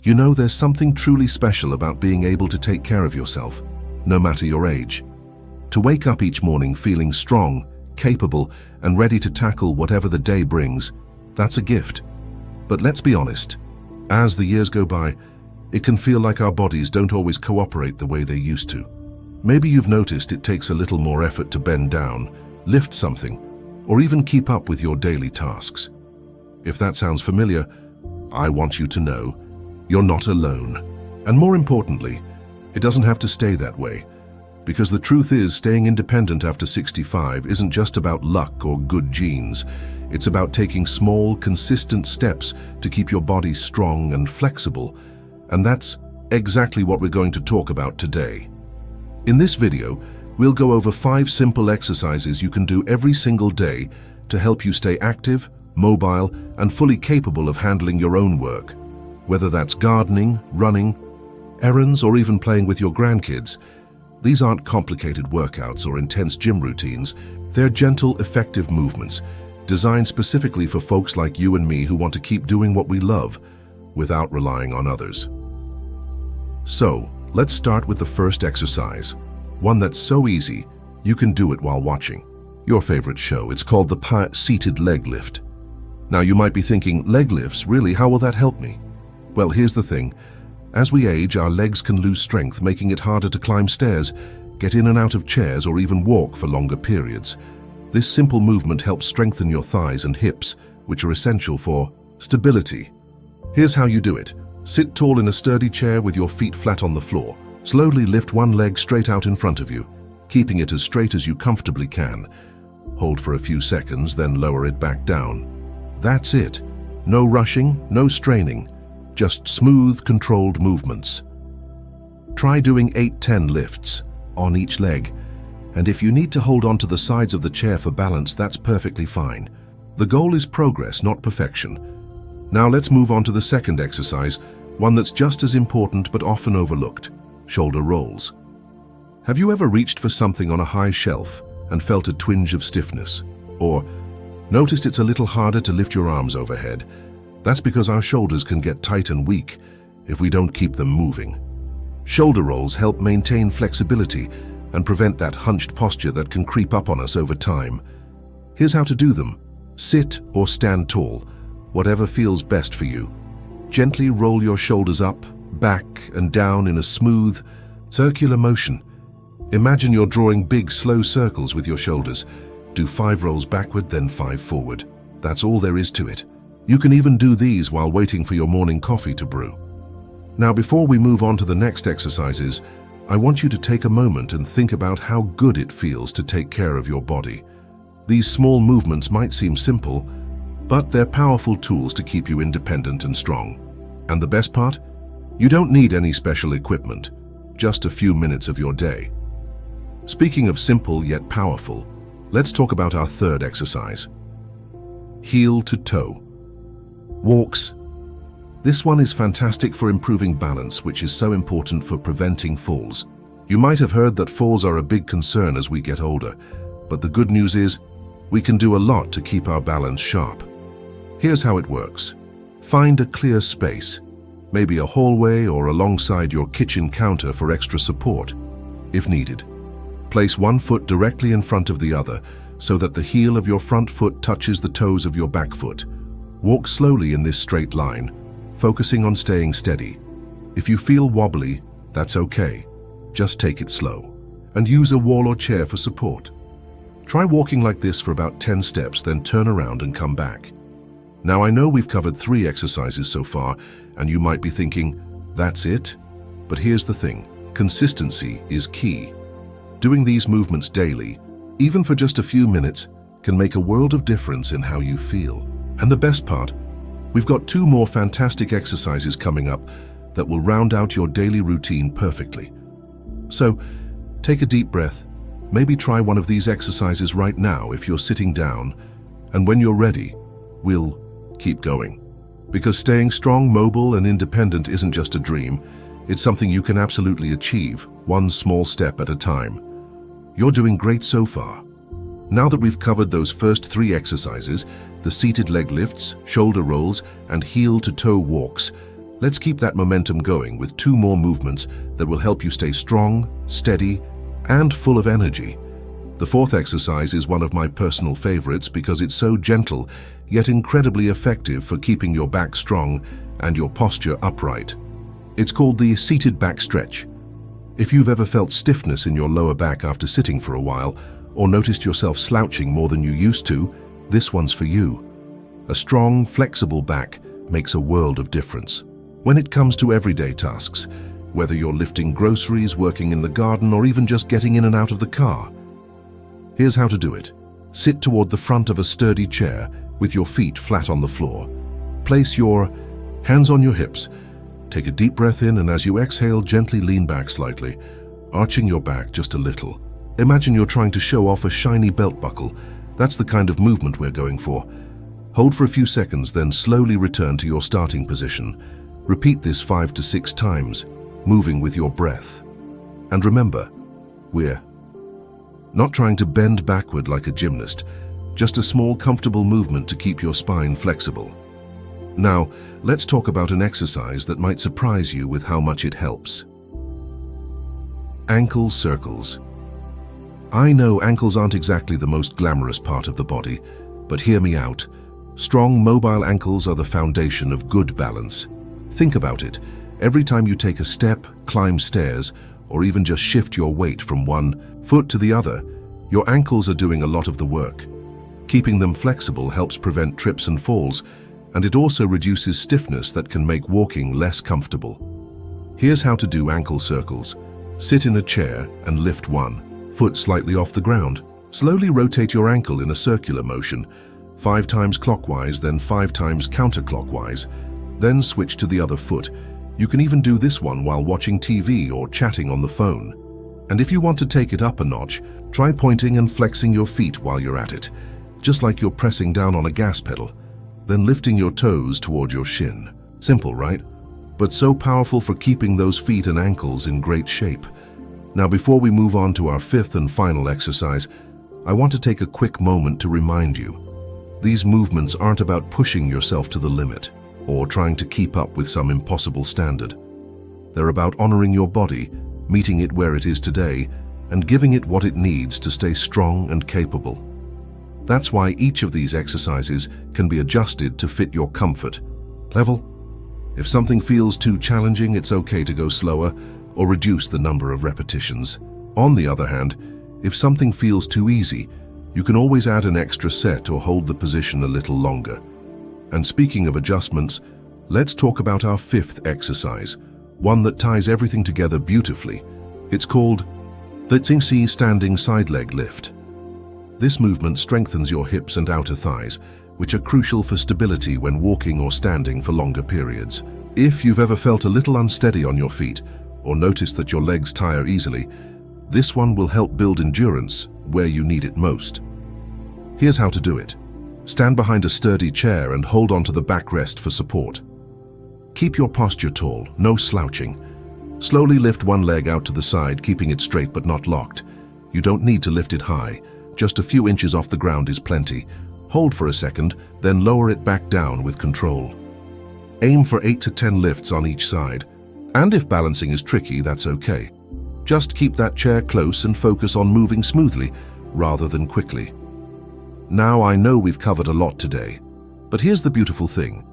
You know, there's something truly special about being able to take care of yourself, no matter your age. To wake up each morning feeling strong, capable, and ready to tackle whatever the day brings, that's a gift. But let's be honest, as the years go by, it can feel like our bodies don't always cooperate the way they used to. Maybe you've noticed it takes a little more effort to bend down, lift something, or even keep up with your daily tasks. If that sounds familiar, I want you to know you're not alone. And more importantly, it doesn't have to stay that way. Because the truth is, staying independent after 65 isn't just about luck or good genes. It's about taking small, consistent steps to keep your body strong and flexible. And that's exactly what we're going to talk about today. In this video, we'll go over 5 simple exercises you can do every single day to help you stay active, mobile, and fully capable of handling your own work. Whether that's gardening, running, errands, or even playing with your grandkids, these aren't complicated workouts or intense gym routines. They're gentle, effective movements designed specifically for folks like you and me who want to keep doing what we love without relying on others. So, let's start with the first exercise, one that's so easy you can do it while watching your favorite show. It's called the seated leg lift. Now you might be thinking, leg lifts, really, how will that help me? Well, here's the thing. As we age, our legs can lose strength, making it harder to climb stairs, get in and out of chairs, or even walk for longer periods. This simple movement helps strengthen your thighs and hips, which are essential for stability. Here's how you do it. Sit tall in a sturdy chair with your feet flat on the floor. Slowly lift one leg straight out in front of you, keeping it as straight as you comfortably can. Hold for a few seconds, then lower it back down. That's it. No rushing, no straining. Just smooth, controlled movements. Try doing 8-10 lifts on each leg, and if you need to hold on to the sides of the chair for balance, that's perfectly fine. The goal is progress, not perfection. Now let's move on to the second exercise, one that's just as important but often overlooked: shoulder rolls. Have you ever reached for something on a high shelf and felt a twinge of stiffness? Or noticed it's a little harder to lift your arms overhead? That's because our shoulders can get tight and weak if we don't keep them moving. Shoulder rolls help maintain flexibility and prevent that hunched posture that can creep up on us over time. Here's how to do them. Sit or stand tall, whatever feels best for you. Gently roll your shoulders up, back, and down in a smooth, circular motion. Imagine you're drawing big, slow circles with your shoulders. Do 5 rolls backward, then 5 forward. That's all there is to it. You can even do these while waiting for your morning coffee to brew. Now, before we move on to the next exercises, I want you to take a moment and think about how good it feels to take care of your body. These small movements might seem simple, but they're powerful tools to keep you independent and strong. And the best part? You don't need any special equipment, just a few minutes of your day. Speaking of simple yet powerful, let's talk about our third exercise. Heel to toe. Walks. This one is fantastic for improving balance, which is so important for preventing falls. You might have heard that falls are a big concern as we get older, but the good news is we can do a lot to keep our balance sharp. Here's how it works. Find a clear space, maybe a hallway or alongside your kitchen counter for extra support, if needed. Place one foot directly in front of the other so that the heel of your front foot touches the toes of your back foot. Walk slowly in this straight line, focusing on staying steady. If you feel wobbly, that's okay. Just take it slow, and use a wall or chair for support. Try walking like this for about 10 steps, then turn around and come back. Now, I know we've covered 3 exercises so far, and you might be thinking, that's it? But here's the thing, consistency is key. Doing these movements daily, even for just a few minutes, can make a world of difference in how you feel. And the best part, we've got 2 more fantastic exercises coming up that will round out your daily routine perfectly. So, take a deep breath. Maybe try one of these exercises right now if you're sitting down, and when you're ready, we'll keep going. Because staying strong, mobile, and independent isn't just a dream, it's something you can absolutely achieve, one small step at a time. You're doing great so far. Now that we've covered those first 3 exercises, the seated leg lifts, shoulder rolls, and heel-to-toe walks, Let's keep that momentum going with 2 more movements that will help you stay strong, steady, and full of energy. The 4th exercise is one of my personal favorites because it's so gentle, yet incredibly effective for keeping your back strong and your posture upright. It's called the seated back stretch. If you've ever felt stiffness in your lower back after sitting for a while, or noticed yourself slouching more than you used to, this one's for you. A strong, flexible back makes a world of difference. When it comes to everyday tasks, whether you're lifting groceries, working in the garden, or even just getting in and out of the car. Here's how to do it. Sit toward the front of a sturdy chair with your feet flat on the floor. Place your hands on your hips. Take a deep breath in, and as you exhale, gently lean back slightly, arching your back just a little. Imagine you're trying to show off a shiny belt buckle. That's the kind of movement we're going for. Hold for a few seconds, then slowly return to your starting position. Repeat this 5 to 6 times, moving with your breath. And remember, we're not trying to bend backward like a gymnast, just a small, comfortable movement to keep your spine flexible. Now, let's talk about an exercise that might surprise you with how much it helps. Ankle circles. I know ankles aren't exactly the most glamorous part of the body, but hear me out. Strong, mobile ankles are the foundation of good balance. Think about it. Every time you take a step, climb stairs, or even just shift your weight from one foot to the other, your ankles are doing a lot of the work. Keeping them flexible helps prevent trips and falls, and it also reduces stiffness that can make walking less comfortable. Here's how to do ankle circles. Sit in a chair and lift one foot slightly off the ground. Slowly rotate your ankle in a circular motion, 5 times clockwise, then 5 times counterclockwise. Then switch to the other foot. You can even do this one while watching TV or chatting on the phone. And if you want to take it up a notch, try pointing and flexing your feet while you're at it, just like you're pressing down on a gas pedal, then lifting your toes toward your shin. Simple, right? But so powerful for keeping those feet and ankles in great shape. Now, before we move on to our 5th and final exercise, I want to take a quick moment to remind you, these movements aren't about pushing yourself to the limit or trying to keep up with some impossible standard. They're about honoring your body, meeting it where it is today, and giving it what it needs to stay strong and capable. That's why each of these exercises can be adjusted to fit your comfort level. If something feels too challenging, it's okay to go slower or reduce the number of repetitions. On the other hand, if something feels too easy, you can always add an extra set or hold the position a little longer. And speaking of adjustments, let's talk about our 5th exercise, one that ties everything together beautifully. It's called the standing side leg lift. This movement strengthens your hips and outer thighs, which are crucial for stability when walking or standing for longer periods. If you've ever felt a little unsteady on your feet or noticed that your legs tire easily, this one will help build endurance where you need it most. Here's how to do it. Stand behind a sturdy chair and hold onto the backrest for support. Keep your posture tall, no slouching. Slowly lift one leg out to the side, keeping it straight but not locked. You don't need to lift it high. Just a few inches off the ground is plenty. Hold for a second, then lower it back down with control. Aim for 8 to 10 lifts on each side. And if balancing is tricky, that's okay. Just keep that chair close and focus on moving smoothly rather than quickly. Now, I know we've covered a lot today, but here's the beautiful thing.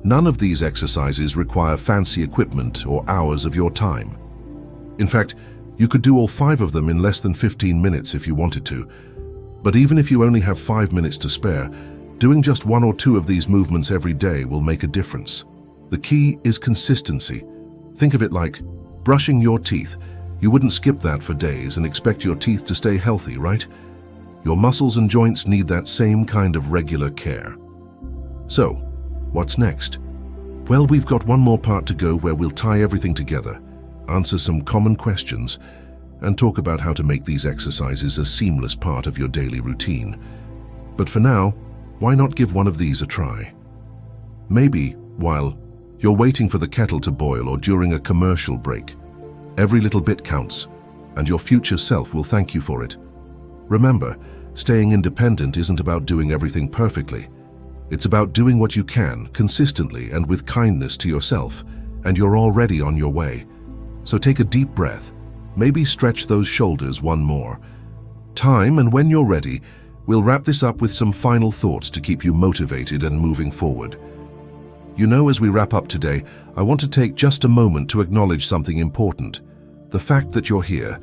None of these exercises require fancy equipment or hours of your time. In fact, you could do all 5 of them in less than 15 minutes if you wanted to. But even if you only have 5 minutes to spare, doing just 1 or 2 of these movements every day will make a difference. The key is consistency. Think of it like brushing your teeth. You wouldn't skip that for days and expect your teeth to stay healthy, right? Your muscles and joints need that same kind of regular care. So, what's next? Well, we've got one more part to go where we'll tie everything together, answer some common questions, and talk about how to make these exercises a seamless part of your daily routine. But for now, why not give one of these a try? Maybe while you're waiting for the kettle to boil or during a commercial break. Every little bit counts, and your future self will thank you for it. Remember, staying independent isn't about doing everything perfectly. It's about doing what you can, consistently and with kindness to yourself. and you're already on your way. So take a deep breath. Maybe stretch those shoulders one more time, and when you're ready, we'll wrap this up with some final thoughts to keep you motivated and moving forward. You know, as we wrap up today, I want to take just a moment to acknowledge something important. The fact that you're here,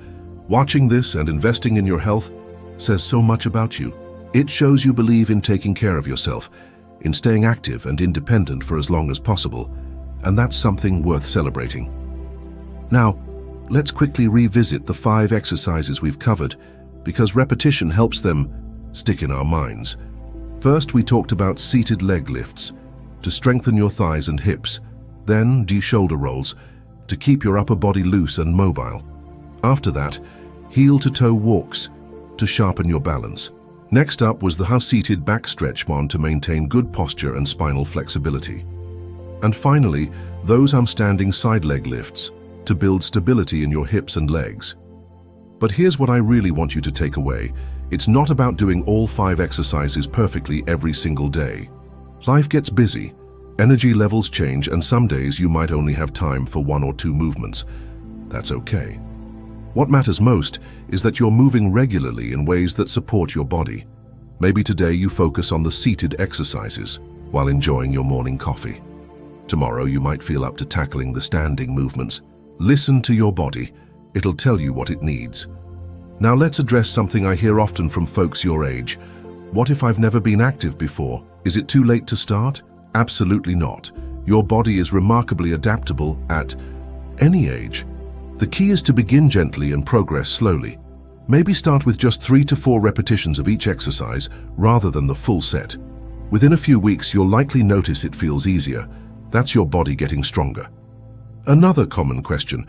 watching this and investing in your health, says so much about you. It shows you believe in taking care of yourself, in staying active and independent for as long as possible, and that's something worth celebrating. Now, let's quickly revisit the 5 exercises we've covered, because repetition helps them stick in our minds. First, we talked about seated leg lifts, to strengthen your thighs and hips, then shoulder rolls, to keep your upper body loose and mobile. After that, heel-to-toe walks, to sharpen your balance. Next up was the seated back stretch one to maintain good posture and spinal flexibility. And finally, those standing side leg lifts, to build stability in your hips and legs. But here's what I really want you to take away. It's not about doing all 5 exercises perfectly every single day. Life gets busy, energy levels change, and some days you might only have time for 1 or 2 movements. That's okay. What matters most is that you're moving regularly in ways that support your body. Maybe today you focus on the seated exercises while enjoying your morning coffee. Tomorrow you might feel up to tackling the standing movements. Listen to your body. It'll tell you what it needs. Now let's address something I hear often from folks your age. What if I've never been active before? Is it too late to start? Absolutely not. Your body is remarkably adaptable at any age. The key is to begin gently and progress slowly. Maybe start with just 3 to 4 repetitions of each exercise rather than the full set. Within a few weeks, you'll likely notice it feels easier. That's your body getting stronger. Another common question: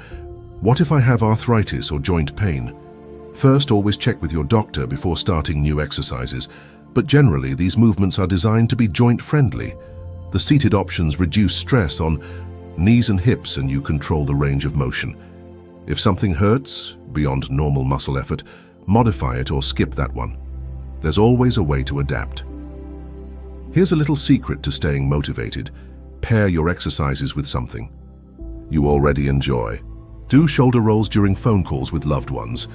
what if I have arthritis or joint pain? First, always check with your doctor before starting new exercises, but generally these movements are designed to be joint-friendly. The seated options reduce stress on knees and hips, and you control the range of motion. If something hurts beyond normal muscle effort, modify it or skip that one. There's always a way to adapt. Here's a little secret to staying motivated. Pair your exercises with something you already enjoy. Do shoulder rolls during phone calls with loved ones.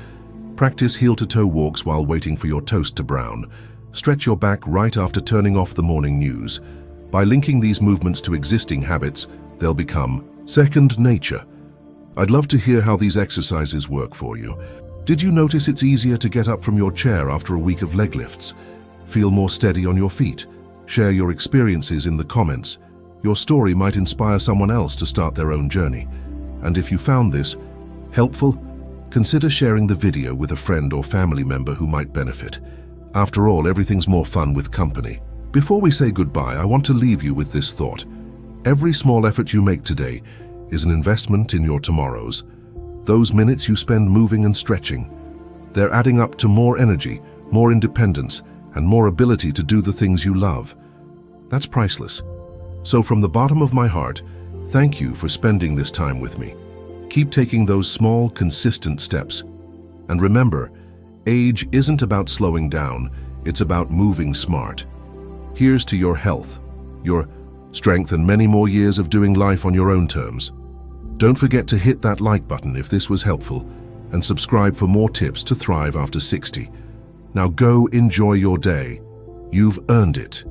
Practice heel-to-toe walks while waiting for your toast to brown. Stretch your back right after turning off the morning news. By linking these movements to existing habits, they'll become second nature. I'd love to hear how these exercises work for you. Did you notice it's easier to get up from your chair after a week of leg lifts? Feel more steady on your feet? Share your experiences in the comments. Your story might inspire someone else to start their own journey. And if you found this helpful, consider sharing the video with a friend or family member who might benefit. After all, everything's more fun with company. Before we say goodbye, I want to leave you with this thought. Every small effort you make today is an investment in your tomorrows. Those minutes you spend moving and stretching, they're adding up to more energy, more independence, and more ability to do the things you love. That's priceless. So from the bottom of my heart, thank you for spending this time with me. Keep taking those small, consistent steps. And remember, age isn't about slowing down, it's about moving smart. Here's to your health, your strength, and many more years of doing life on your own terms. Don't forget to hit that like button if this was helpful, and subscribe for more tips to thrive after 60. Now go enjoy your day. You've earned it.